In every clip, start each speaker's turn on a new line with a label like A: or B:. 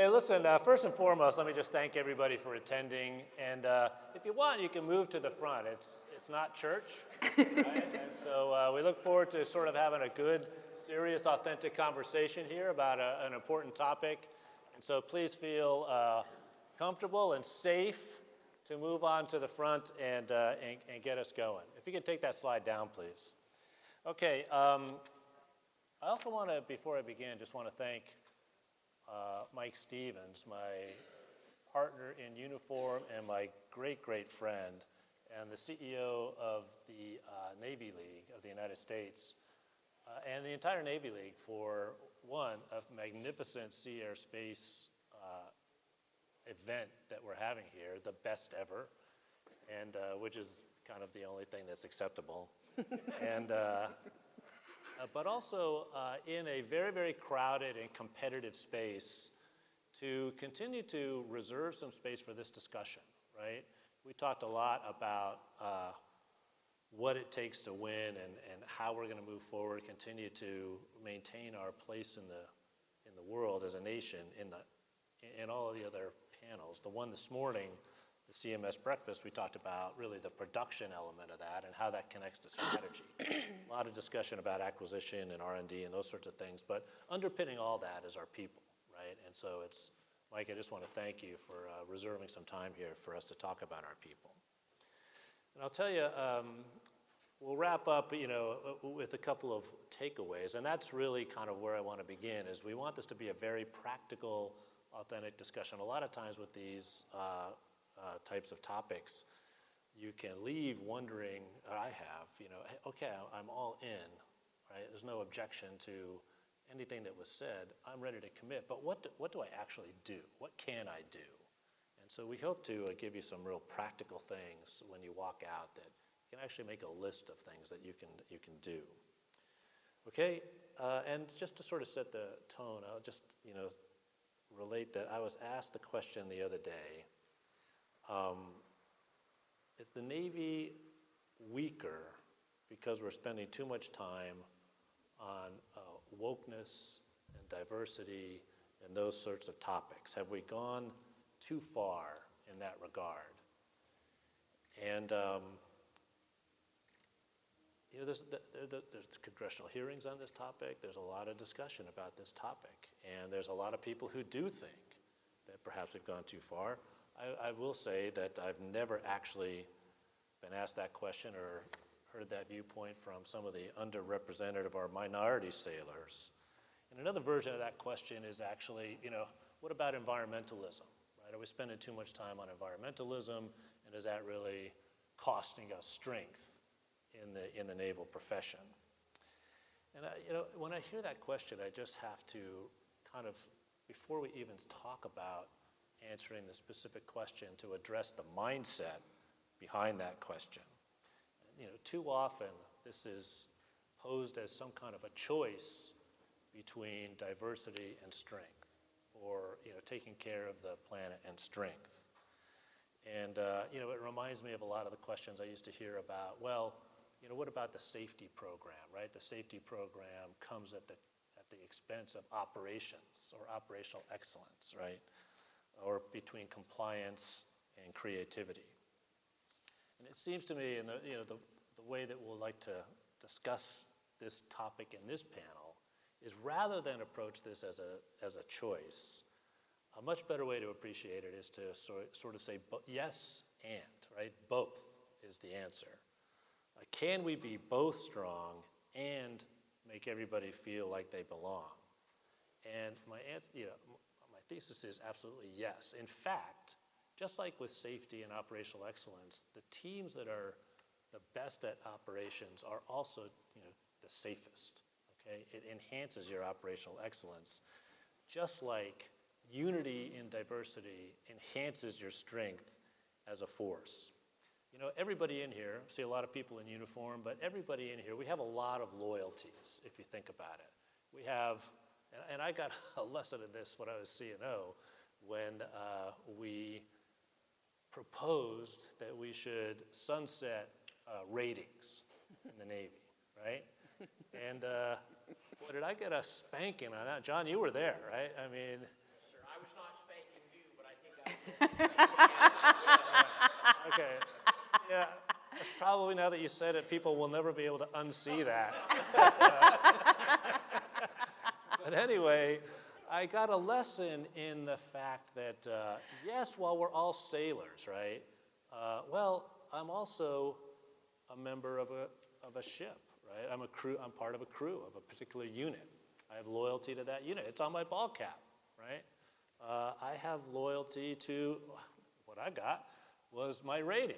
A: Hey, listen, first and foremost, let me just thank everybody for attending. And if you want, you can move to the front. It's not church. Right? And so we look forward to sort of having a good, serious, authentic conversation here about an important topic. And so please feel comfortable and safe to move on to the front and get us going. If you could take that slide down, please. Okay, I also want to, before I begin, just want to thank Mike Stevens, my partner in uniform and my great friend, and the CEO of the Navy League of the United States, and the entire Navy League for a magnificent sea, air, space event that we're having here, the best ever, and which is kind of the only thing that's acceptable. And but also in a very crowded and competitive space to continue to reserve some space for this discussion, right? We talked a lot about what it takes to win and how we're going to move forward, continue to maintain our place in the world as a nation in all of the other panels. The one this morning, the CMS breakfast, we talked about really the production element of that and how that connects to strategy. A lot of discussion about acquisition and R&D and those sorts of things, but underpinning all that is our people, right? And so Mike, I just want to thank you for reserving some time here for us to talk about our people. And I'll tell you, we'll wrap up, with a couple of takeaways, and that's really kind of where I want to begin, is we want this to be a very practical, authentic discussion. A lot of times with these types of topics, you can leave wondering, or I have, okay, I'm all in, right? There's no objection to anything that was said. I'm ready to commit, but what do I actually do? What can I do? And so we hope to give you some real practical things when you walk out that you can actually make a list of things that you can do. Okay, and just to sort of set the tone, I'll just, relate that I was asked the question the other day, is the Navy weaker because we're spending too much time on wokeness and diversity and those sorts of topics? Have we gone too far in that regard? And there's congressional hearings on this topic. There's a lot of discussion about this topic, and there's a lot of people who do think that perhaps we've gone too far. I will say that I've never actually been asked that question or heard that viewpoint from some of the underrepresented or minority sailors. And another version of that question is actually, what about environmentalism? Right? Are we spending too much time on environmentalism, and is that really costing us strength in the naval profession? And when I hear that question, I just have to kind of, before we even talk about answering the specific question, to address the mindset behind that question. Too often this is posed as some kind of a choice between diversity and strength, or taking care of the planet and strength. And it reminds me of a lot of the questions I used to hear about, well, what about the safety program, right? The safety program comes at the expense of operations or operational excellence, right? Or between compliance and creativity. And it seems to me, in the way that we'll like to discuss this topic in this panel, is rather than approach this as a choice, a much better way to appreciate it is to sort of say yes and, right? Both is the answer. Can we be both strong and make everybody feel like they belong? And my thesis is absolutely yes. In fact, just like with safety and operational excellence, the teams that are the best at operations are also, the safest. Okay, it enhances your operational excellence, just like unity in diversity enhances your strength as a force. Everybody in here, see a lot of people in uniform, but everybody in here, we have a lot of loyalties, if you think about it. We have, and I got a lesson in this when I was CNO, when we proposed that we should sunset ratings in the Navy, right? And boy, did I get a spanking on that. John, you were there, right? I mean,
B: sure, I was not spanking you, but I think I was.
A: Okay. Yeah, that's probably, now that you said it, people will never be able to unsee that. But anyway, I got a lesson in the fact that, yes, while we're all sailors, right? Well, I'm also a member of a ship, right? I'm part of a crew of a particular unit. I have loyalty to that unit. It's on my ball cap, right? I have loyalty to what I got was my rating,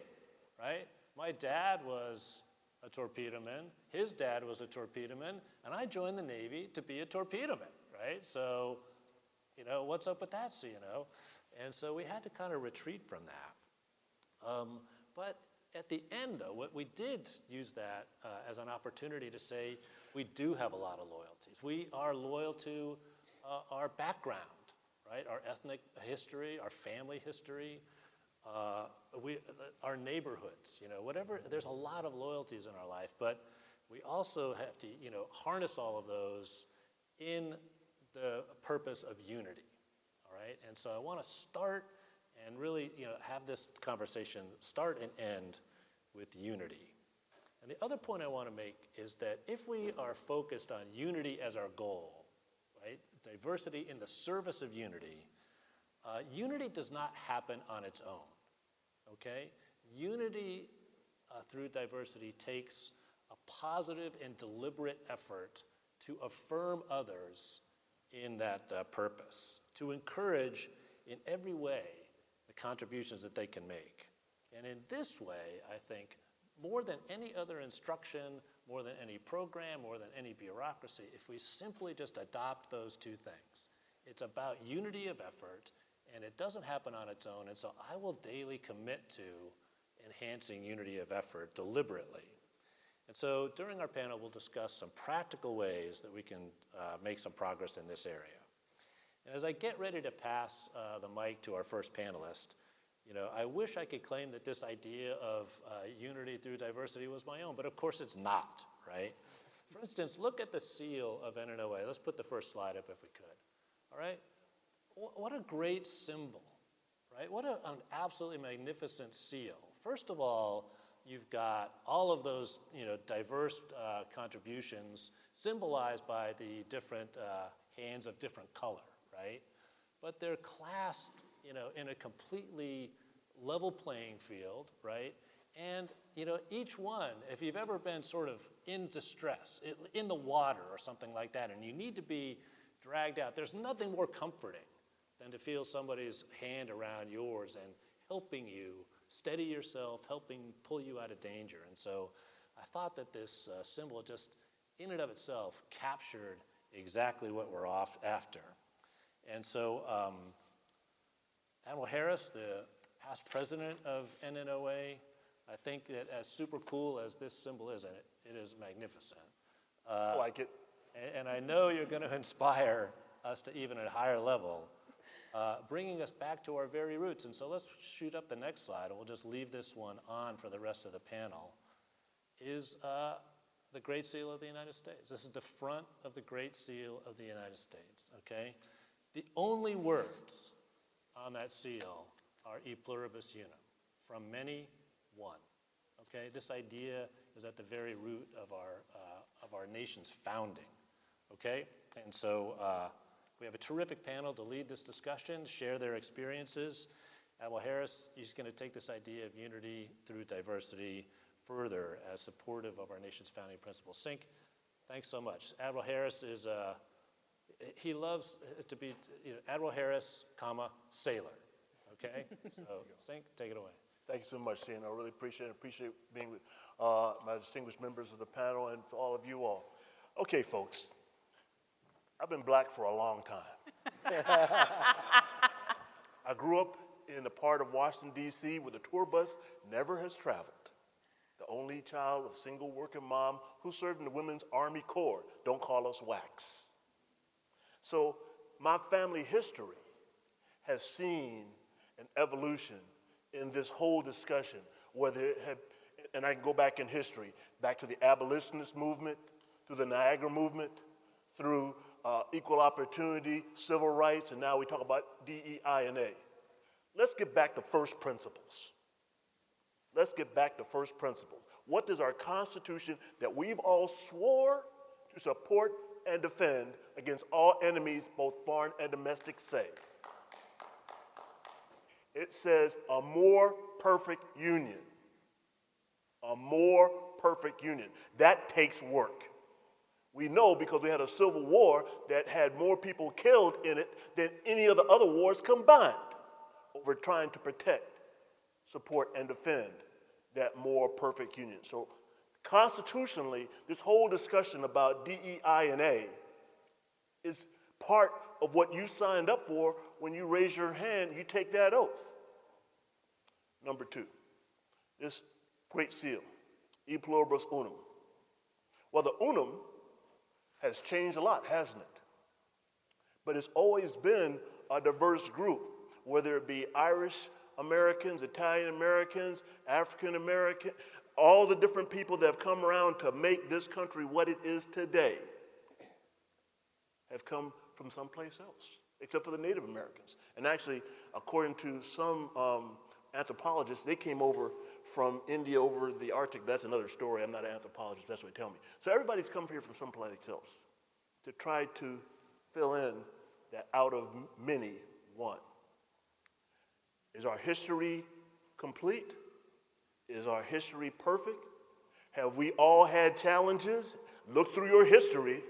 A: right? My dad was a torpedoman. His dad was a torpedoman, and I joined the Navy to be a torpedoman, right? So, what's up with that, CNO? And so we had to kind of retreat from that. But at the end, though, what we did use that as an opportunity to say we do have a lot of loyalties. We are loyal to our background, right? Our ethnic history, our family history, our neighborhoods, whatever. There's a lot of loyalties in our life, but we also have to, harness all of those in the purpose of unity, all right? And so I want to start and really, have this conversation start and end with unity. And the other point I want to make is that if we are focused on unity as our goal, right, diversity in the service of unity, unity does not happen on its own, okay? Unity through diversity takes a positive and deliberate effort to affirm others in that purpose, to encourage in every way the contributions that they can make. And in this way, I think, more than any other instruction, more than any program, more than any bureaucracy, if we simply just adopt those two things, it's about unity of effort, and it doesn't happen on its own. And so I will daily commit to enhancing unity of effort deliberately. And so during our panel, we'll discuss some practical ways that we can make some progress in this area. And as I get ready to pass the mic to our first panelist, I wish I could claim that this idea of unity through diversity was my own, but of course it's not, right? For instance, look at the seal of NNOA. Let's put the first slide up if we could, all right? What a great symbol, right? What an absolutely magnificent seal. First of all, you've got all of those, diverse contributions symbolized by the different hands of different color, right? But they're clasped, in a completely level playing field, right? And, each one, if you've ever been sort of in distress, in the water or something like that, and you need to be dragged out, there's nothing more comforting than to feel somebody's hand around yours and helping you steady yourself, helping pull you out of danger. And so I thought that this symbol just in and of itself captured exactly what we're after. And so Admiral Harris, the past president of NNOA, I think that as super cool as this symbol is, and it is magnificent.
C: I like it.
A: And I know you're going to inspire us to even a higher level, bringing us back to our very roots. And so let's shoot up the next slide, and we'll just leave this one on for the rest of the panel, is the Great Seal of the United States. This is the front of the Great Seal of the United States, okay? The only words on that seal are e pluribus unum, from many, one, okay? This idea is at the very root of our nation's founding, okay? And so we have a terrific panel to lead this discussion, share their experiences. Admiral Harris, he's going to take this idea of unity through diversity further as supportive of our nation's founding principles. Sink, thanks so much. Admiral Harris is, he loves to be, Admiral Harris, comma, sailor, okay? So, Sink, take it away.
C: Thank you so much, Cian. I really appreciate being with my distinguished members of the panel and for all of you all. Okay, folks, I've been black for a long time. I grew up in the part of Washington, D.C. where the tour bus never has traveled. The only child of single working mom who served in the Women's Army Corps. Don't call us WACs. So my family history has seen an evolution in this whole discussion, whether it had, and I can go back in history, back to the abolitionist movement, through the Niagara movement, through equal opportunity, civil rights, and now we talk about DEI&A. Let's get back to first principles. Let's get back to first principles. What does our Constitution that we've all swore to support and defend against all enemies, both foreign and domestic, say? It says a more perfect union. A more perfect union. That takes work. We know because we had a civil war that had more people killed in it than any of the other wars combined over trying to protect, support, and defend that more perfect union. So constitutionally, this whole discussion about DEI&A is part of what you signed up for when you raise your hand, you take that oath. Number 2, this Great Seal, E pluribus unum. Well, the unum has changed a lot, hasn't it? But it's always been a diverse group, whether it be Irish Americans, Italian Americans, African American, all the different people that have come around to make this country what it is today have come from someplace else, except for the Native Americans. And actually, according to some anthropologists, they came over from India over the Arctic. That's another story. I'm not an anthropologist. That's what they tell me. So everybody's come here from someplace else to try to fill in that out of many one. Is our history complete? Is our history perfect? Have we all had challenges? Look through your history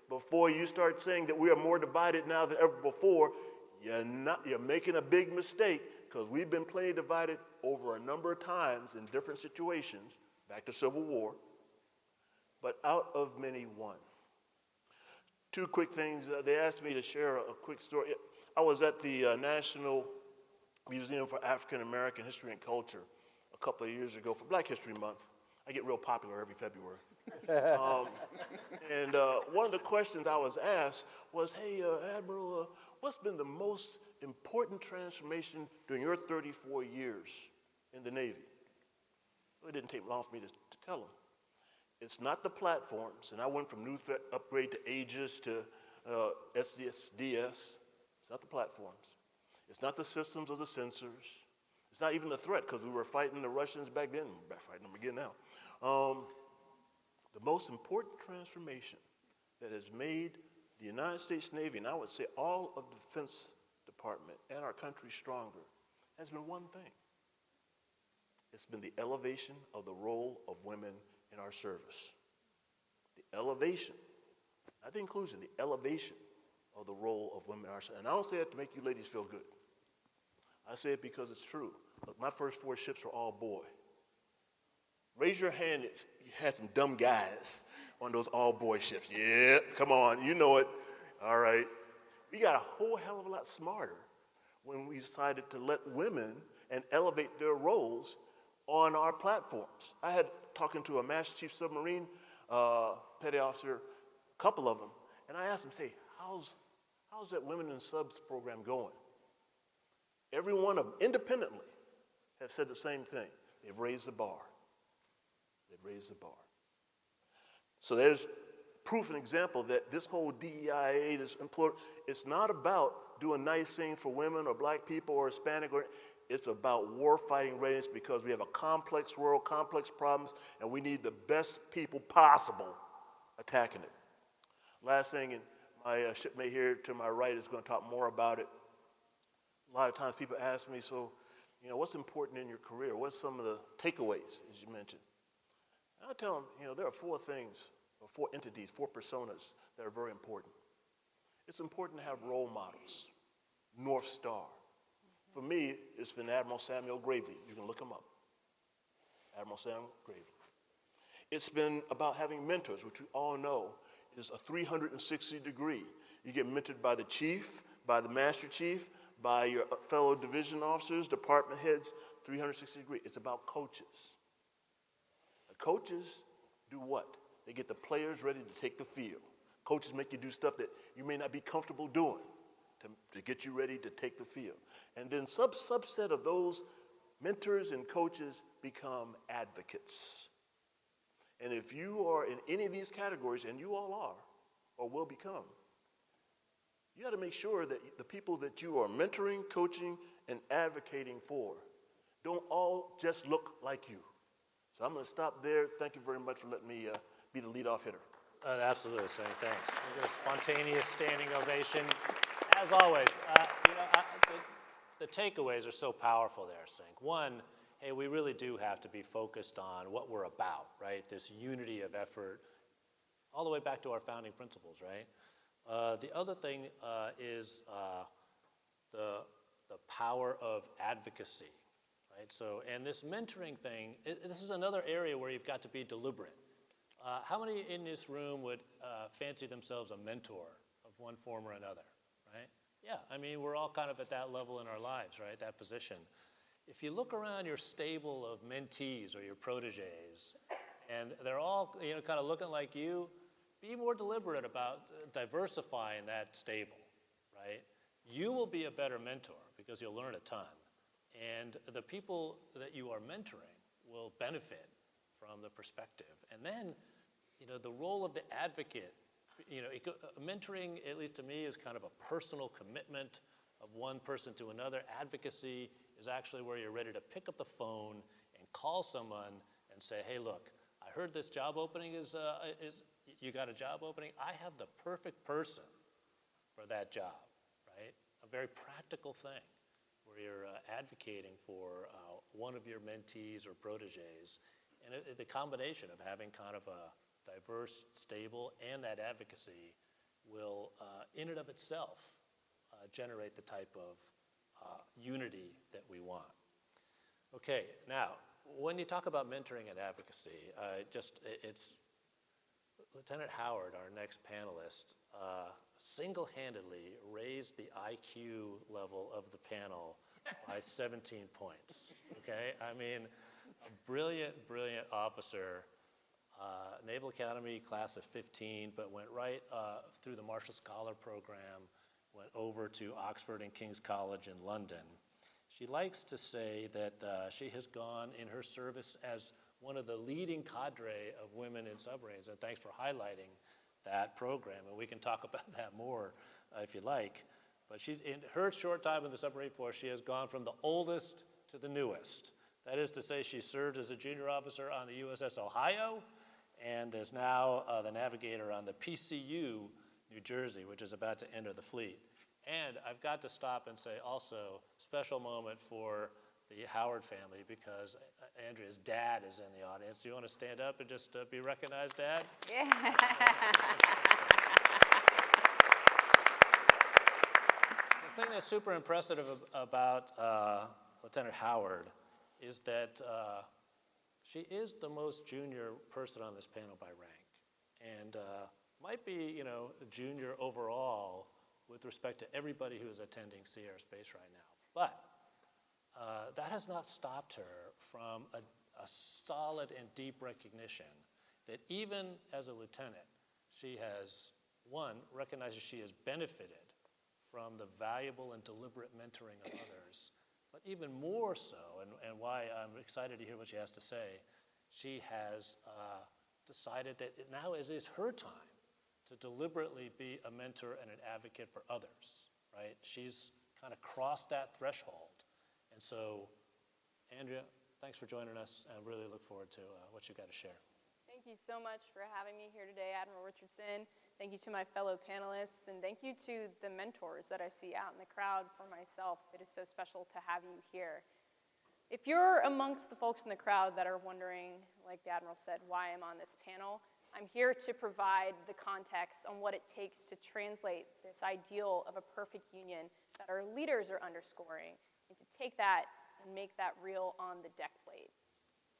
C: before you start saying that we are more divided now than ever before. You're making a big mistake, because we've been plenty divided over a number of times in different situations, back to Civil War, but out of many one. 2 quick things. They asked me to share a quick story. I was at the National Museum for African American History and Culture a couple of years ago for Black History Month. I get real popular every February. And one of the questions I was asked was, hey, Admiral, what's been the most important transformation during your 34 years in the Navy? Well, it didn't take long for me to tell them. It's not the platforms, and I went from new threat upgrade to Aegis to SDSDS. It's not the platforms. It's not the systems or the sensors. It's not even the threat, because we were fighting the Russians back then. We're fighting them again now. The most important transformation that has made the United States Navy, and I would say all of the Defense Department and our country stronger, has been one thing. It's been the elevation of the role of women in our service. The elevation, not the inclusion, the elevation of the role of women in our service. And I don't say that to make you ladies feel good. I say it because it's true. Look, my first 4 ships were all boy. Raise your hand if you had some dumb guys on those all-boy ships. Yeah, come on, you know it. All right. We got a whole hell of a lot smarter when we decided to let women and elevate their roles on our platforms. I had talking to a Master Chief Submarine Petty Officer, a couple of them, and I asked him, hey, how's that Women in Subs program going? Every one of them, independently, have said the same thing. They've raised the bar. They've raised the bar. So there's proof and example that this whole DEIA, this employer, it's not about doing nice things for women or black people or Hispanic, it's about war fighting readiness, because we have a complex world, complex problems, and we need the best people possible attacking it. Last thing, and my shipmate here to my right is going to talk more about it. A lot of times people ask me, so, what's important in your career? What's some of the takeaways, as you mentioned? And I tell them, there are 4 things, or 4 entities, 4 personas that are very important. It's important to have role models, North Star. For me, it's been Admiral Samuel Gravely. You can look him up. Admiral Samuel Gravely. It's been about having mentors, which we all know is a 360 degree. You get mentored by the chief, by the master chief, by your fellow division officers, department heads, 360 degree. It's about coaches. The coaches do what? They get the players ready to take the field. Coaches make you do stuff that you may not be comfortable doing to get you ready to take the field. And then subset of those mentors and coaches become advocates. And if you are in any of these categories, and you all are or will become, you got to make sure that the people that you are mentoring, coaching, and advocating for don't all just look like you. So I'm going to stop there. Thank you very much for letting me be the leadoff hitter.
A: Absolutely, Singh. Thanks. We'll get a spontaneous standing ovation. As always, the takeaways are so powerful there, Singh. One, hey, we really do have to be focused on what we're about, right? This unity of effort, all the way back to our founding principles, right? The other thing is the power of advocacy, right? So, and this mentoring thing, this is another area where you've got to be deliberate. How many in this room would fancy themselves a mentor of one form or another, right? Yeah, I mean, we're all kind of at that level in our lives, right, that position. If you look around your stable of mentees or your proteges, and they're all, kind of looking like you, be more deliberate about diversifying that stable, right? You will be a better mentor because you'll learn a ton. And the people that you are mentoring will benefit from the perspective. And then, the role of the advocate, mentoring, at least to me, is kind of a personal commitment of one person to another. Advocacy is actually where you're ready to pick up the phone and call someone and say, hey, look, I heard this job opening is you got a job opening. I have the perfect person for that job, right? A very practical thing where you're advocating for one of your mentees or proteges. And the combination of having kind of a diverse, stable, and that advocacy will, in and of itself, generate the type of unity that we want. Okay, now, when you talk about mentoring and advocacy, it's Lieutenant Howard, our next panelist, single-handedly raised the IQ level of the panel by 17 points, okay? I mean, a brilliant officer, Naval Academy class of 15, but went right through the Marshall Scholar Program, went over to Oxford and King's College in London. She likes to say that she has gone in her service as one of the leading cadre of women in submarines, and thanks for highlighting that program, and we can talk about that more if you like. But she's, in her short time in the submarine force, she has gone from the oldest to the newest. That is to say, she served as a junior officer on the USS Ohio and is now the navigator on the PCU New Jersey, which is about to enter the fleet. And I've got to stop and say also, special moment for the Howard family because Andrea's dad is in the audience. Do you want to stand up and just be recognized, Dad?
D: Yeah.
A: The thing that's super impressive about Lieutenant Howard is that she is the most junior person on this panel by rank, and might be, junior overall with respect to everybody who is attending Sea Air Space right now. But that has not stopped her from a solid and deep recognition that even as a lieutenant, she has, one, recognizes she has benefited from the valuable and deliberate mentoring of others, but even more so, and why I'm excited to hear what she has to say, she has decided that now is her time to deliberately be a mentor and an advocate for others, right? She's kind of crossed that threshold. And so, Andrea, thanks for joining us, and really look forward to what you've got to share.
D: Thank you so much for having me here today, Admiral Richardson. Thank you to my fellow panelists, and thank you to the mentors that I see out in the crowd for myself. It is so special to have you here. If you're amongst the folks in the crowd that are wondering, like the Admiral said, why I'm on this panel, I'm here to provide the context on what it takes to translate this ideal of a perfect union that our leaders are underscoring, and to take that and make that real on the deck plate.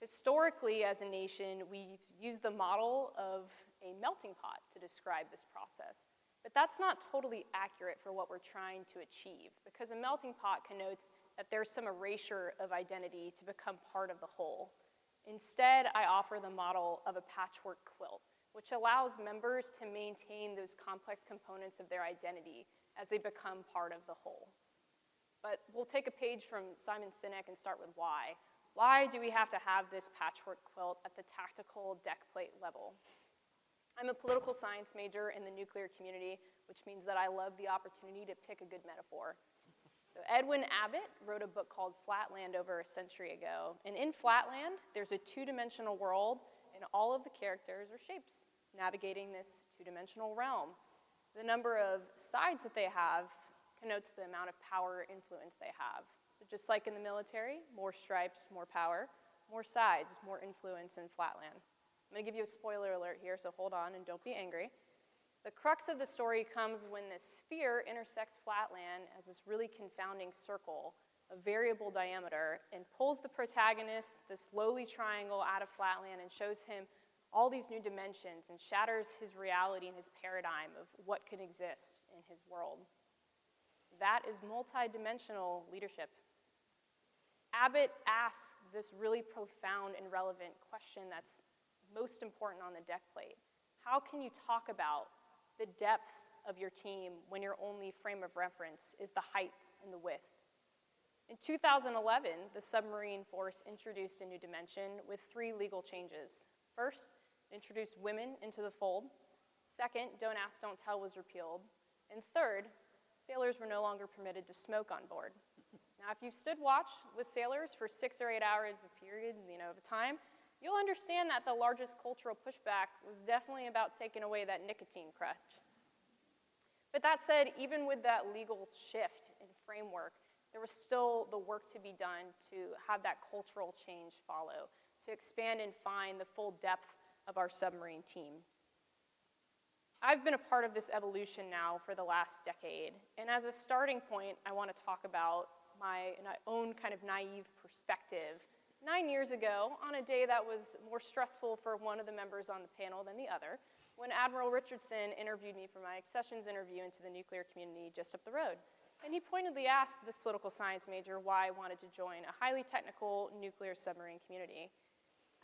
D: Historically, as a nation, we've used the model of a melting pot to describe this process. But that's not totally accurate for what we're trying to achieve, because a melting pot connotes that there's some erasure of identity to become part of the whole. Instead, I offer the model of a patchwork quilt, which allows members to maintain those complex components of their identity as they become part of the whole. But we'll take a page from Simon Sinek and start with why. Why do we have to have this patchwork quilt at the tactical deck plate level? I'm a political science major in the nuclear community, which means that I love the opportunity to pick a good metaphor. So Edwin Abbott wrote a book called Flatland over a century ago. And in Flatland, there's a two-dimensional world, and all of the characters are shapes, navigating this two-dimensional realm. The number of sides that they have connotes the amount of power or influence they have. So just like in the military, more stripes, more power, more sides, more influence in Flatland. I'm going to give you a spoiler alert here, so hold on and don't be angry. The crux of the story comes when the sphere intersects Flatland as this really confounding circle of variable diameter and pulls the protagonist, this lowly triangle, out of Flatland and shows him all these new dimensions and shatters his reality and his paradigm of what can exist in his world. That is multidimensional leadership. Abbott asks this really profound and relevant question that's most important on the deck plate. How can you talk about the depth of your team when your only frame of reference is the height and the width? In 2011, the submarine force introduced a new dimension with 3 legal changes. First, it introduced women into the fold. Second, Don't Ask, Don't Tell was repealed. And third, sailors were no longer permitted to smoke on board. Now, if you've stood watch with sailors for 6 or 8 hours of period, of time, you'll understand that the largest cultural pushback was definitely about taking away that nicotine crutch. But that said, even with that legal shift in framework, there was still the work to be done to have that cultural change follow, to expand and find the full depth of our submarine team. I've been a part of this evolution now for the last decade, and as a starting point, I want to talk about my own kind of naive perspective. 9 years ago, on a day that was more stressful for one of the members on the panel than the other, when Admiral Richardson interviewed me for my accessions interview into the nuclear community just up the road. And he pointedly asked this political science major why I wanted to join a highly technical nuclear submarine community.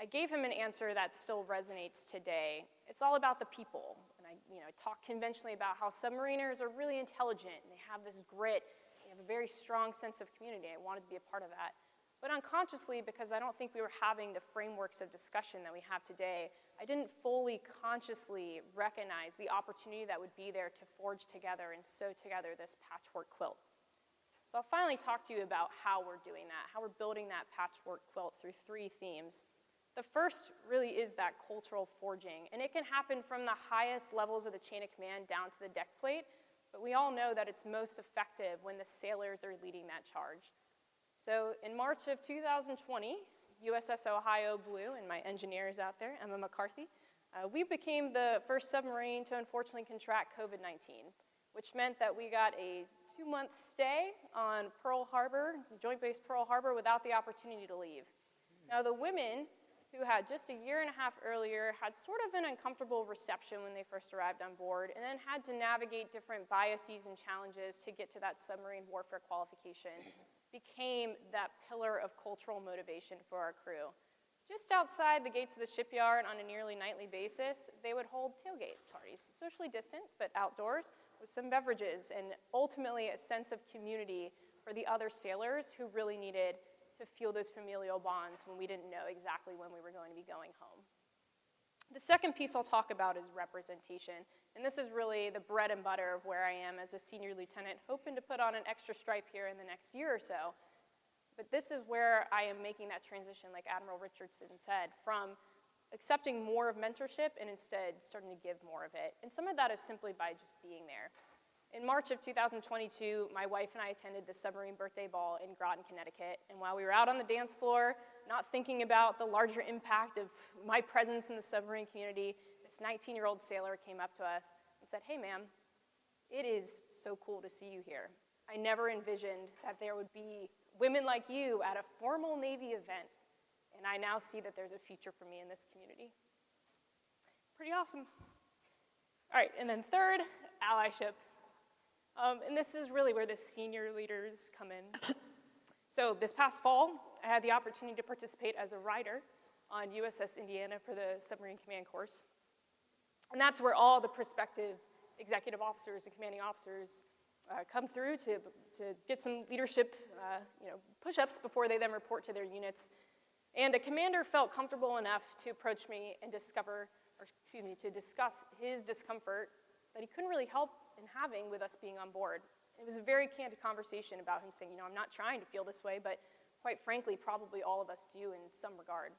D: I gave him an answer that still resonates today. It's all about the people. And I talk conventionally about how submariners are really intelligent, and they have this grit, they have a very strong sense of community. I wanted to be a part of that. But unconsciously, because I don't think we were having the frameworks of discussion that we have today, I didn't fully consciously recognize the opportunity that would be there to forge together and sew together this patchwork quilt. So I'll finally talk to you about how we're doing that, how we're building that patchwork quilt through 3 themes. The first really is that cultural forging, and it can happen from the highest levels of the chain of command down to the deck plate, but we all know that it's most effective when the sailors are leading that charge. So in March of 2020, USS Ohio Blue, and my engineer is out there, Emma McCarthy, we became the first submarine to unfortunately contract COVID-19, which meant that we got a 2-month stay on Pearl Harbor, Joint Base Pearl Harbor, without the opportunity to leave. Now the women who had just a year and a half earlier had sort of an uncomfortable reception when they first arrived on board, and then had to navigate different biases and challenges to get to that submarine warfare qualification, became that pillar of cultural motivation for our crew. Just outside the gates of the shipyard on a nearly nightly basis, they would hold tailgate parties, socially distant, but outdoors, with some beverages, and ultimately a sense of community for the other sailors who really needed to feel those familial bonds when we didn't know exactly when we were going to be going home. The second piece I'll talk about is representation, and this is really the bread and butter of where I am as a senior lieutenant, hoping to put on an extra stripe here in the next year or so. But this is where I am making that transition, like Admiral Richardson said, from accepting more of mentorship and instead starting to give more of it. And some of that is simply by just being there. In March of 2022, my wife and I attended the submarine birthday ball in Groton, Connecticut, and while we were out on the dance floor, not thinking about the larger impact of my presence in the submarine community, this 19-year-old sailor came up to us and said, "Hey, ma'am, it is so cool to see you here. I never envisioned that there would be women like you at a formal Navy event, and I now see that there's a future for me in this community." Pretty awesome. All right, and then third, allyship. And this is really where the senior leaders come in. So this past fall, I had the opportunity to participate as a rider on USS Indiana for the submarine command course. And that's where all the prospective executive officers and commanding officers come through to get some leadership push-ups before they then report to their units. And a commander felt comfortable enough to approach me and to discuss his discomfort that he couldn't really help in having with us being on board. It was a very candid conversation about him saying, I'm not trying to feel this way, but quite frankly, probably all of us do in some regard.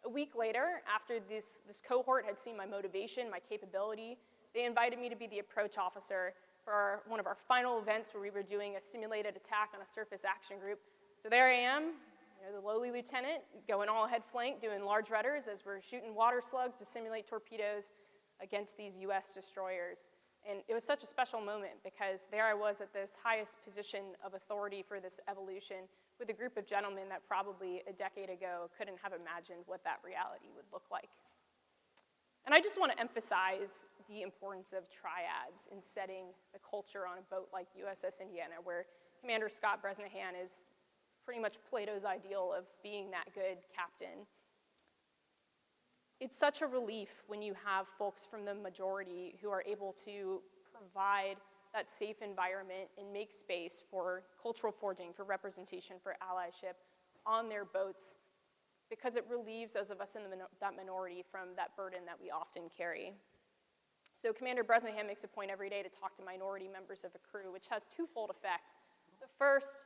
D: A week later, after this cohort had seen my motivation, my capability, they invited me to be the approach officer for one of our final events where we were doing a simulated attack on a surface action group. So there I am, the lowly lieutenant, going all head flank, doing large rudders as we're shooting water slugs to simulate torpedoes against these US destroyers. And it was such a special moment because there I was at this highest position of authority for this evolution with a group of gentlemen that probably a decade ago couldn't have imagined what that reality would look like. And I just want to emphasize the importance of triads in setting the culture on a boat like USS Indiana, where Commander Scott Bresnahan is pretty much Plato's ideal of being that good captain. It's such a relief when you have folks from the majority who are able to provide that safe environment and make space for cultural forging, for representation, for allyship on their boats, because it relieves those of us in that minority from that burden that we often carry. So Commander Bresnahan makes a point every day to talk to minority members of a crew, which has twofold effect. The first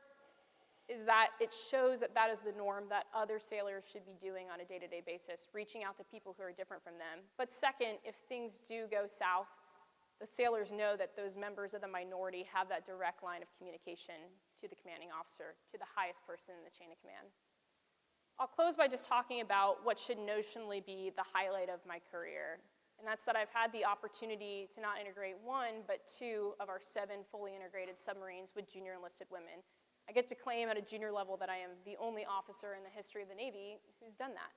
D: is that it shows that that is the norm that other sailors should be doing on a day-to-day basis, reaching out to people who are different from them. But second, if things do go south, the sailors know that those members of the minority have that direct line of communication to the commanding officer, to the highest person in the chain of command. I'll close by just talking about what should notionally be the highlight of my career, and that's that I've had the opportunity to not integrate one, but 2 of our 7 fully integrated submarines with junior enlisted women. I get to claim at a junior level that I am the only officer in the history of the Navy who's done that.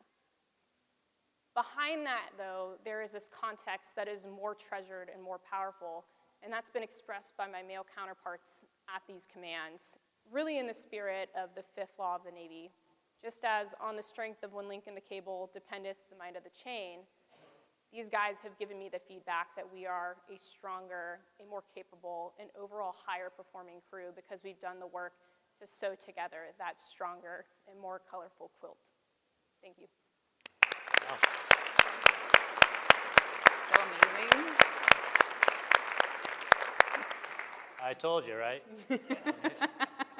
D: Behind that, though, there is this context that is more treasured and more powerful, and that's been expressed by my male counterparts at these commands, really in the spirit of the 5th law of the Navy. Just as on the strength of one link in the cable dependeth the might of the chain, these guys have given me the feedback that we are a stronger, a more capable, and overall higher performing crew because we've done the work to sew together that stronger and more colorful quilt. Thank you.
E: So amazing.
A: I told you, right?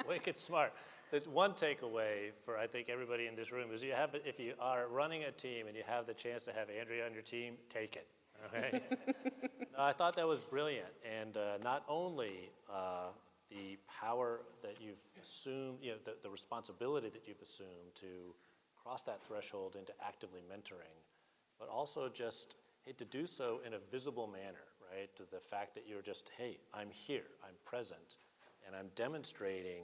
A: Wicked smart. The one takeaway for, I think, everybody in this room is if you are running a team and you have the chance to have Andrea on your team, take it, okay? No, I thought that was brilliant, and not only the power that you've assumed, the responsibility that you've assumed to cross that threshold into actively mentoring, but also just to do so in a visible manner, right? To the fact that you're just, hey, I'm here, I'm present, and I'm demonstrating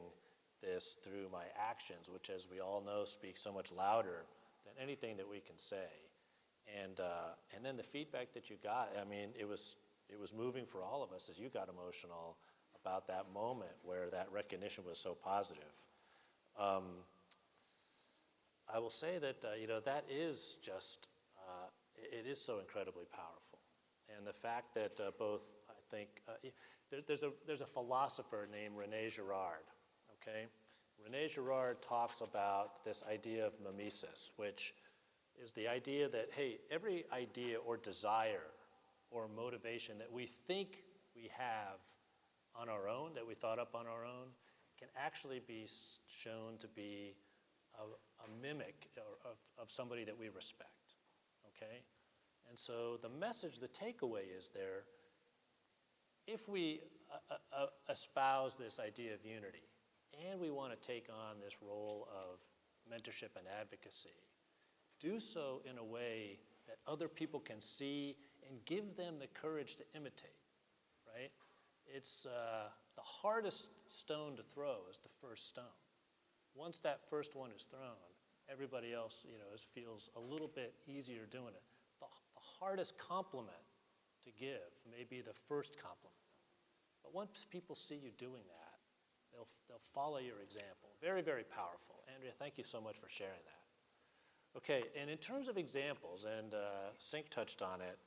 A: this through my actions, which, as we all know, speaks so much louder than anything that we can say. And then the feedback that you got, I mean, it was moving for all of us as you got emotional about that moment where that recognition was so positive. I will say that, that is just, it is so incredibly powerful. And the fact that both, I think, there's a philosopher named René Girard, okay? René Girard talks about this idea of mimesis, which is the idea that, hey, every idea or desire or motivation that we think we have on our own, that we thought up on our own, can actually be shown to be a mimic of somebody that we respect, okay? And so the message, the takeaway is there, if we espouse this idea of unity, and we want to take on this role of mentorship and advocacy, do so in a way that other people can see and give them the courage to imitate, right? It's the hardest stone to throw is the first stone. Once that first one is thrown, everybody else, feels a little bit easier doing it. The hardest compliment to give may be the first compliment. But once people see you doing that, they'll follow your example. Very, very powerful. Andrea, thank you so much for sharing that. Okay, and in terms of examples, and Sink touched on it,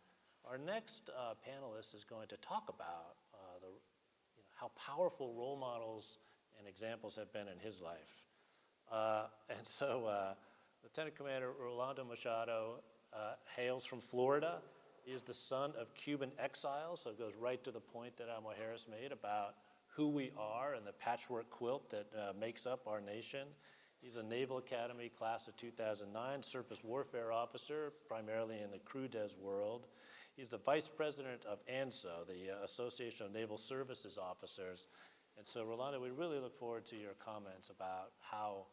A: our next panelist is going to talk about how powerful role models and examples have been in his life. And so Lieutenant Commander Rolando Machado hails from Florida. He is the son of Cuban exiles, so it goes right to the point that Admiral Harris made about who we are and the patchwork quilt that makes up our nation. He's a Naval Academy class of 2009 surface warfare officer, primarily in the crew des world. He's the vice president of ANSO, the Association of Naval Services Officers. And so, Rolando, we really look forward to your comments about how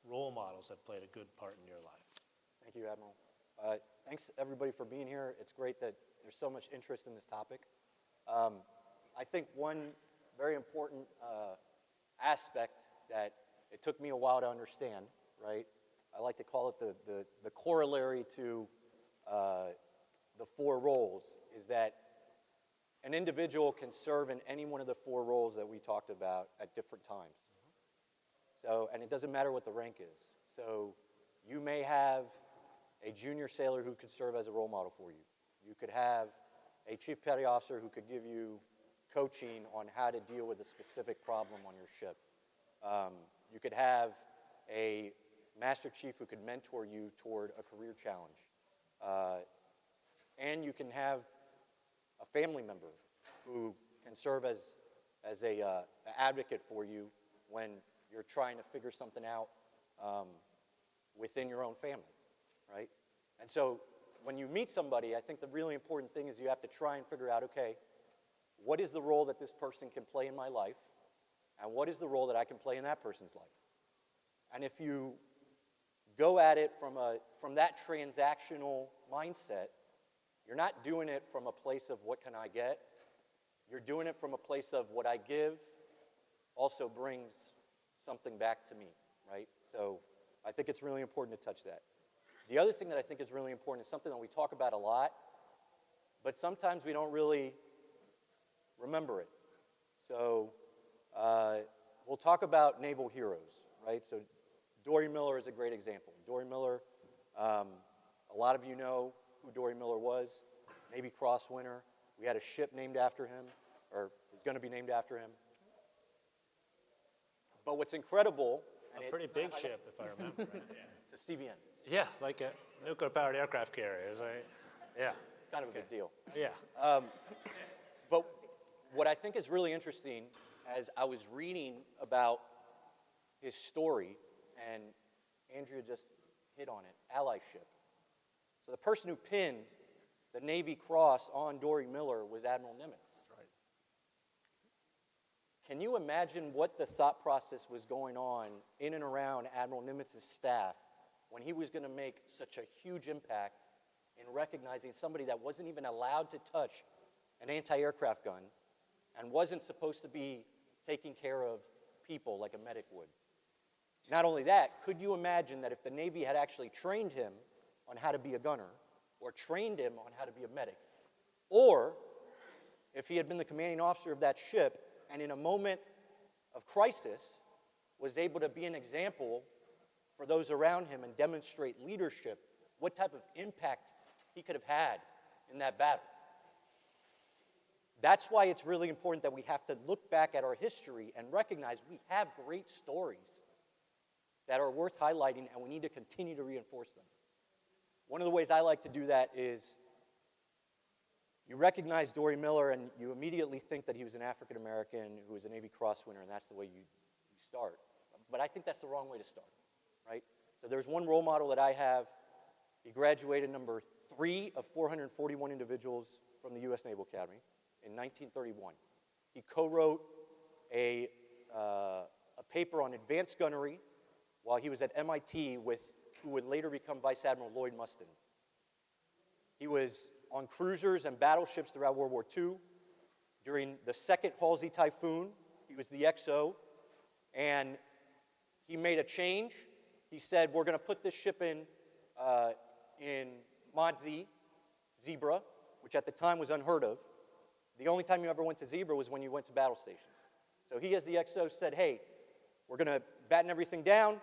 A: role models have played a good part in your life.
F: Thank you, Admiral. Thanks, everybody, for being here. It's great that there's so much interest in this topic. I think one very important aspect that it took me a while to understand, right? I like to call it the corollary to the four roles, is that an individual can serve in any one of the four roles that we talked about at different times. So, and it doesn't matter what the rank is. So you may have a junior sailor who could serve as a role model for you. You could have a chief petty officer who could give you coaching on how to deal with a specific problem on your ship. You could have a master chief who could mentor you toward a career challenge. And you can have a family member who can serve as an advocate for you when you're trying to figure something out within your own family, right? And so when you meet somebody, I think the really important thing is you have to try and figure out, okay, what is the role that this person can play in my life, and what is the role that I can play in that person's life? And if you go at it from that transactional mindset, you're not doing it from a place of what can I get. You're doing it from a place of what I give also brings something back to me, right? So I think it's really important to touch that. The other thing that I think is really important is something that we talk about a lot, but sometimes we don't really remember it. So we'll talk about naval heroes, right? So Dory Miller is a great example. Dory Miller, a lot of you know who Dory Miller was, Navy Cross winner. We had a ship named after him, or is going to be named after him. But what's incredible...
A: A pretty big ship, if I remember right.
F: It's a CVN.
A: Yeah, like a nuclear-powered aircraft carrier. Yeah.
F: It's kind of a big deal.
A: Yeah.
F: But what I think is really interesting, as I was reading about his story, and Andrea just hit on it, allyship. So the person who pinned the Navy Cross on Dory Miller was Admiral Nimitz.
A: That's right.
F: Can you imagine what the thought process was going on in and around Admiral Nimitz's staff when he was going to make such a huge impact in recognizing somebody that wasn't even allowed to touch an anti-aircraft gun and wasn't supposed to be taking care of people like a medic would? Not only that, could you imagine that if the Navy had actually trained him on how to be a gunner, or trained him on how to be a medic, or if he had been the commanding officer of that ship and in a moment of crisis was able to be an example for those around him and demonstrate leadership, what type of impact he could have had in that battle? That's why it's really important that we have to look back at our history and recognize we have great stories that are worth highlighting, and we need to continue to reinforce them. One of the ways I like to do that is you recognize Dory Miller and you immediately think that he was an African American who was a Navy Cross winner, and that's the way you start. But I think that's the wrong way to start, right? So there's one role model that I have. He graduated number 3 of 441 individuals from the U.S. Naval Academy in 1931. He co-wrote a paper on advanced gunnery while he was at MIT with who would later become Vice Admiral Lloyd Mustin. He was on cruisers and battleships throughout World War II. During the second Halsey Typhoon, he was the XO, and he made a change. He said, we're going to put this ship in Mod Z, Zebra, which at the time was unheard of. The only time you ever went to Zebra was when you went to battle stations. So he, as the XO, said, hey, we're going to batten everything down,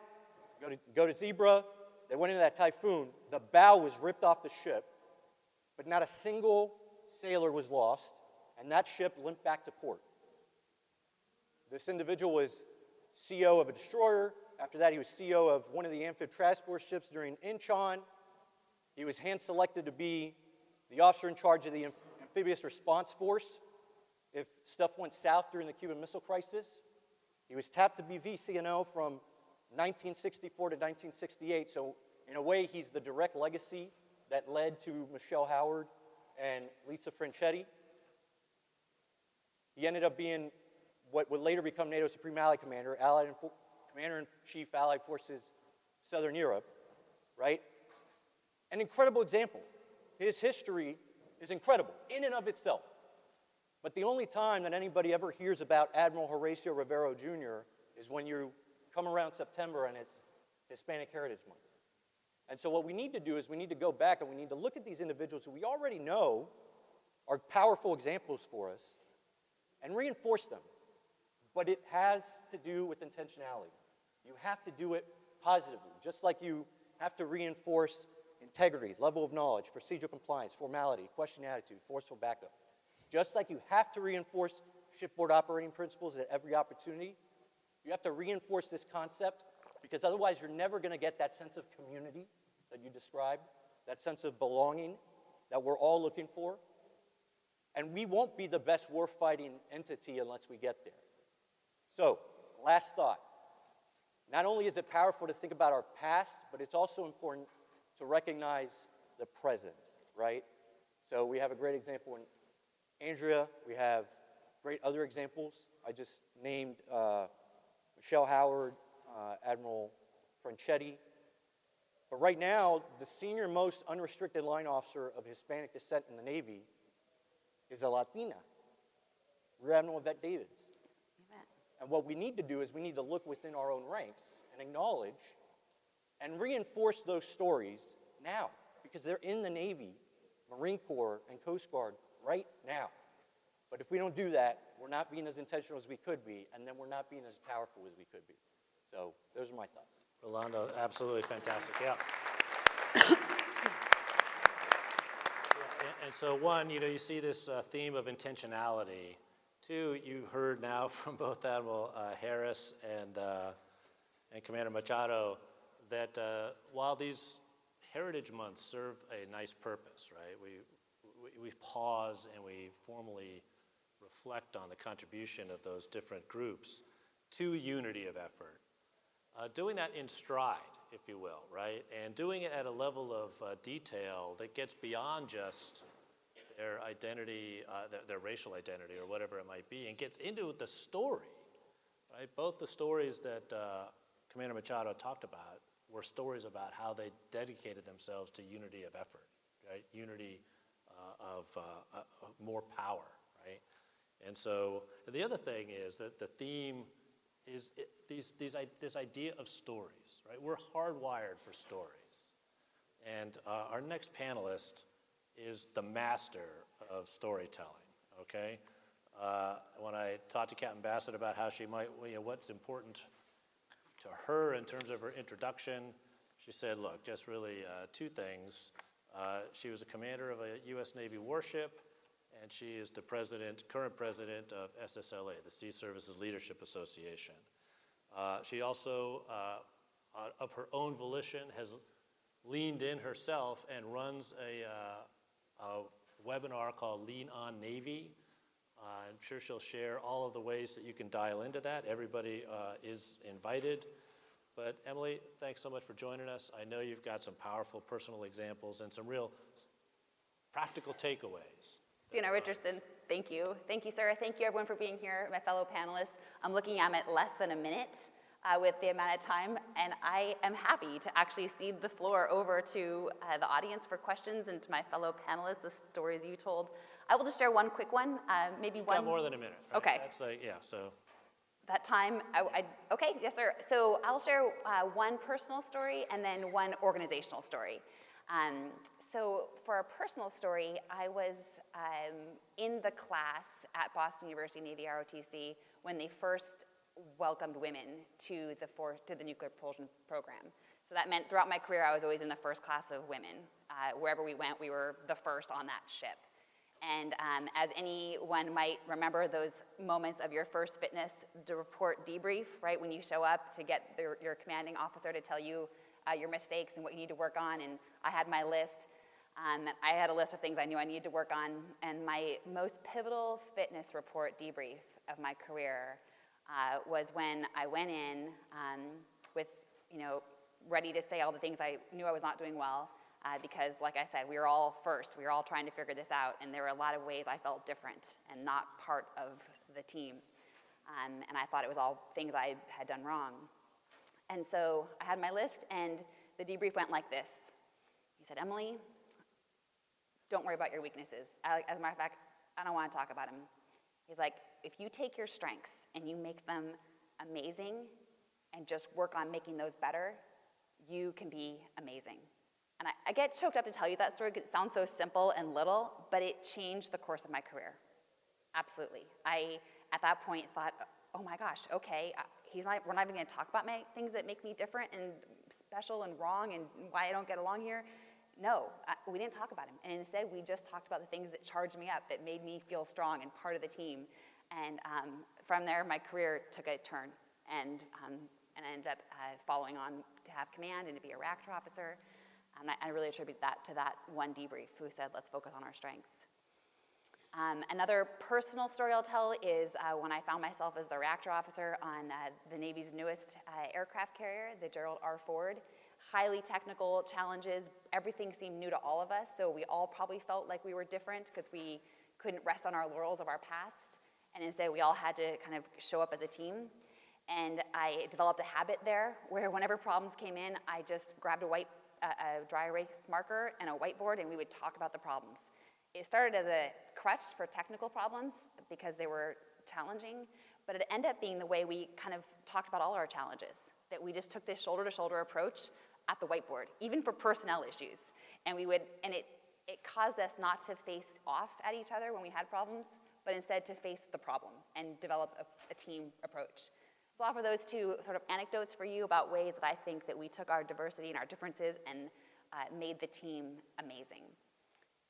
F: go to Zebra. They went into that typhoon. The bow was ripped off the ship, but not a single sailor was lost, and that ship limped back to port. This individual was CO of a destroyer. After that, he was CO of one of the amphib transport ships during Incheon. He was hand-selected to be the officer in charge of the amphibious response force. If stuff went south during the Cuban Missile Crisis, he was tapped to be VCNO from 1964 to 1968. So in a way, he's the direct legacy that led to Michelle Howard and Lisa Franchetti. He ended up being what would later become NATO's Supreme Allied Commander, Commander-in-Chief Allied Forces, Southern Europe, right? An incredible example. His history is incredible in and of itself. But the only time that anybody ever hears about Admiral Horacio Rivero Jr. is when you come around September and it's Hispanic Heritage Month. And so what we need to do is we need to go back and we need to look at these individuals who we already know are powerful examples for us and reinforce them. But it has to do with intentionality. You have to do it positively, just like you have to reinforce integrity, level of knowledge, procedural compliance, formality, question attitude, forceful backup. Just like you have to reinforce shipboard operating principles at every opportunity, you have to reinforce this concept because otherwise you're never going to get that sense of community that you described, that sense of belonging that we're all looking for. And we won't be the best warfighting entity unless we get there. So, last thought. Not only is it powerful to think about our past, but it's also important to recognize the present, right? So we have a great example in Andrea. We have great other examples. I just named Michelle Howard, Admiral Franchetti. But right now, the senior most unrestricted line officer of Hispanic descent in the Navy is a Latina, Rear Admiral Yvette Davids. And what we need to do is we need to look within our own ranks and acknowledge and reinforce those stories now because they're in the Navy, Marine Corps, and Coast Guard right now. But if we don't do that, we're not being as intentional as we could be, and then we're not being as powerful as we could be. So those are my thoughts.
A: Rolando, absolutely fantastic, yeah. And so one, you see this theme of intentionality. Two, you heard now from both Admiral Harris and Commander Machado that while these Heritage Months serve a nice purpose, right? We pause and we formally reflect on the contribution of those different groups to unity of effort. Doing that in stride, if you will, right? And doing it at a level of detail that gets beyond just their identity, their racial identity or whatever it might be, and gets into the story, right? Both the stories that Commander Machado talked about were stories about how they dedicated themselves to unity of effort, right? Unity of more power, right? And so the other thing is that the theme is this idea of stories, right? We're hardwired for stories. And our next panelist is the master of storytelling, okay? When I talked to Captain Bassett about how she might, what's important to her in terms of her introduction, she said, look, just really two things. She was a commander of a U.S. Navy warship, and she is the current president of SSLA, the Sea Services Leadership Association. She also, of her own volition, has leaned in herself and runs a webinar called Lean On Navy. I'm sure she'll share all of the ways that you can dial into that. Everybody is invited. But Emily, thanks so much for joining us. I know you've got some powerful personal examples and some real practical takeaways.
E: Sienna Richardson, thank you. Thank you, sir. Thank you, everyone, for being here, my fellow panelists. I'm looking at less than a minute with the amount of time, and I am happy to actually cede the floor over to the audience for questions and to my fellow panelists, the stories you told. I will just share one quick one, maybe one.
A: Got more than a minute. Right?
E: Okay.
A: That's like, yeah, so.
E: That time, okay, yes, sir. So I'll share one personal story and then one organizational story. So for a personal story, I was in the class at Boston University Navy ROTC when they first welcomed women to the nuclear propulsion program. So that meant throughout my career, I was always in the first class of women. Wherever we went, we were the first on that ship. And as anyone might remember, those moments of your first fitness to report debrief, right, when you show up to get your commanding officer to tell you your mistakes and what you need to work on, and I had my list. I had a list of things I knew I needed to work on, and my most pivotal fitness report debrief of my career was when I went in with, ready to say all the things I knew I was not doing well, because, like I said, we were all first. We were all trying to figure this out, and there were a lot of ways I felt different and not part of the team. And I thought it was all things I had done wrong. And so I had my list, and the debrief went like this. He said, Emily, don't worry about your weaknesses. As a matter of fact, I don't want to talk about them. He's like, if you take your strengths and you make them amazing and just work on making those better, you can be amazing. And I get choked up to tell you that story because it sounds so simple and little, but it changed the course of my career. Absolutely. I, at that point, thought, oh my gosh, okay, we're not even going to talk about things that make me different and special and wrong and why I don't get along here. No, we didn't talk about him. And instead, we just talked about the things that charged me up, that made me feel strong and part of the team. And from there, my career took a turn. And I ended up following on to have command and to be a reactor officer. And I really attribute that to that one debrief who said, let's focus on our strengths. Another personal story I'll tell is when I found myself as the reactor officer on the Navy's newest aircraft carrier, the Gerald R. Ford. Highly technical challenges. Everything seemed new to all of us, so we all probably felt like we were different because we couldn't rest on our laurels of our past, and instead we all had to kind of show up as a team. And I developed a habit there where whenever problems came in, I just grabbed a dry erase marker and a whiteboard, and we would talk about the problems. It started as a crutch for technical problems because they were challenging, but it ended up being the way we kind of talked about all our challenges, that we just took this shoulder-to-shoulder approach at the whiteboard, even for personnel issues. And it caused us not to face off at each other when we had problems, but instead to face the problem and develop a team approach. So I'll offer those two sort of anecdotes for you about ways that I think that we took our diversity and our differences and made the team amazing.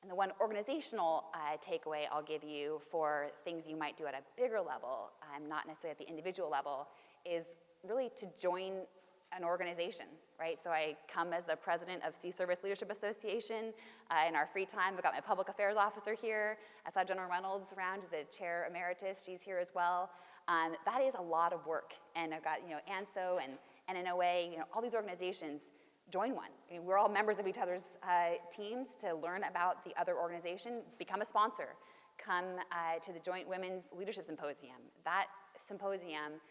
E: And the one organizational takeaway I'll give you for things you might do at a bigger level, not necessarily at the individual level, is really to join an organization, right? So I come as the president of Sea Service Leadership Association. In our free time, I've got my public affairs officer here. I saw General Reynolds around, the chair emeritus, she's here as well. That is a lot of work. And I've got, ANSO and NOA, all these organizations, join one. I mean, we're all members of each other's teams to learn about the other organization, become a sponsor. Come to the Joint Women's Leadership Symposium. That symposium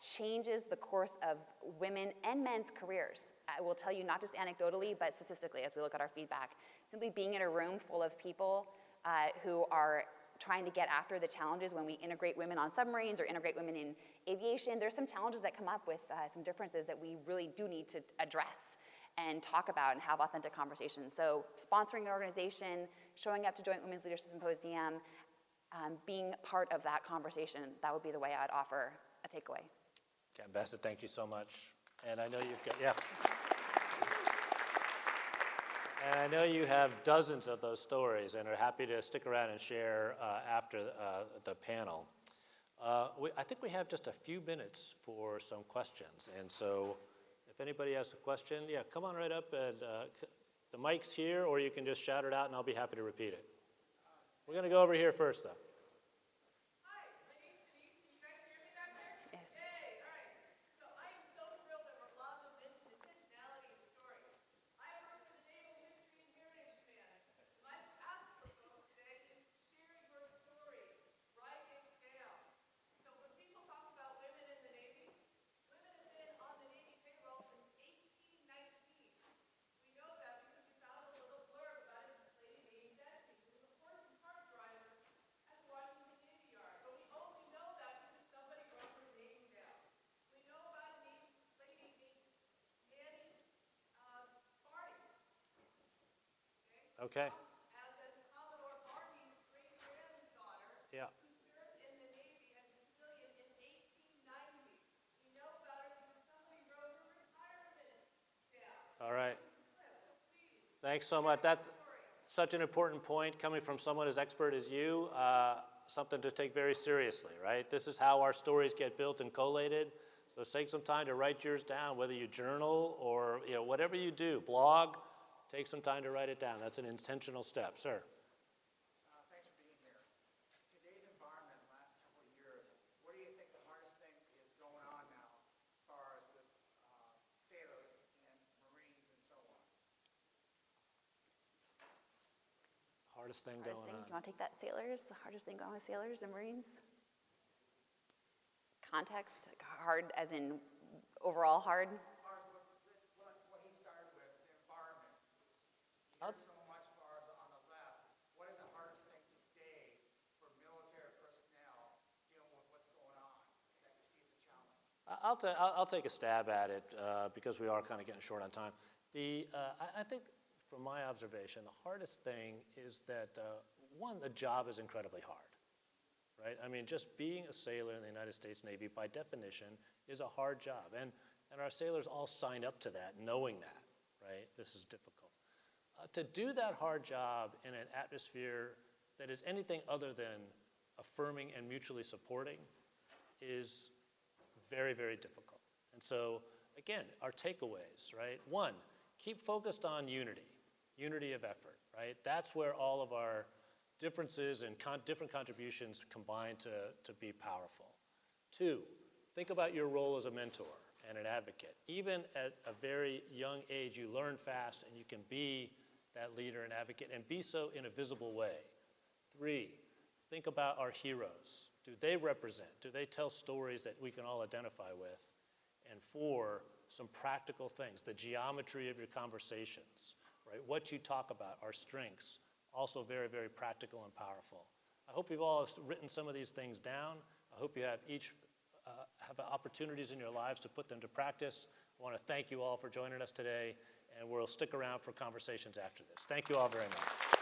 E: changes the course of women and men's careers. I will tell you not just anecdotally, but statistically as we look at our feedback. Simply being in a room full of people who are trying to get after the challenges when we integrate women on submarines or integrate women in aviation, there's some challenges that come up with some differences that we really do need to address and talk about and have authentic conversations. So sponsoring an organization, showing up to Joint Women's Leadership Symposium, being part of that conversation, that would be the way I'd offer a takeaway.
A: Ambassador, thank you so much. And I know you've got, And I know you have dozens of those stories and are happy to stick around and share after the panel. I think we have just a few minutes for some questions. And so if anybody has a question, come on right up. And the mic's here, or you can just shout it out and I'll be happy to repeat it. We're going to go over here first, though. Okay.
G: As in Commodore Barney's great-granddaughter,
A: Yeah.
G: who served in the Navy as a civilian in 1890. We know about her because somebody wrote her retirement down.
A: All right. Thanks so much. That's such an important point coming from someone as expert as you, something to take very seriously, right? This is how our stories get built and collated. So take some time to write yours down, whether you journal or whatever you do, blog. take some time to write it down. That's an intentional step. Sir?
B: Thanks for being here. Today's environment, last couple of years, what do you think the hardest thing is going on now, as far as with sailors and Marines and so on?
A: Hardest thing
E: Hardest
A: going
E: thing,
A: on.
E: do you want to take that, sailors? The hardest thing going with sailors and Marines? Context, like hard as in overall hard?
B: As far as what he started with, the environment. You
A: I'll-
B: hear so much as far as on the left. What is the hardest thing today for military personnel dealing with what's going on that you see as a challenge?
A: I'll take a stab at it because we are kind of getting short on time. I think from my observation, the hardest thing is that, one, the job is incredibly hard, right? I mean, just being a sailor in the United States Navy, by definition, is a hard job. And our sailors all sign up to that, knowing that, right? This is difficult. To do that hard job in an atmosphere that is anything other than affirming and mutually supporting is very, very difficult. And so, again, our takeaways, right? One, keep focused on unity of effort, right? That's where all of our differences and different contributions combine to be powerful. Two, think about your role as a mentor and an advocate. Even at a very young age, you learn fast and you can be that leader and advocate and be so in a visible way. Three, think about our heroes. Do they represent? Do they tell stories that we can all identify with? And four, some practical things, the geometry of your conversations, right? What you talk about, our strengths, also very, very practical and powerful. I hope you've all written some of these things down. I hope you have each have opportunities in your lives to put them to practice. I want to thank you all for joining us today, and we'll stick around for conversations after this. Thank you all very much.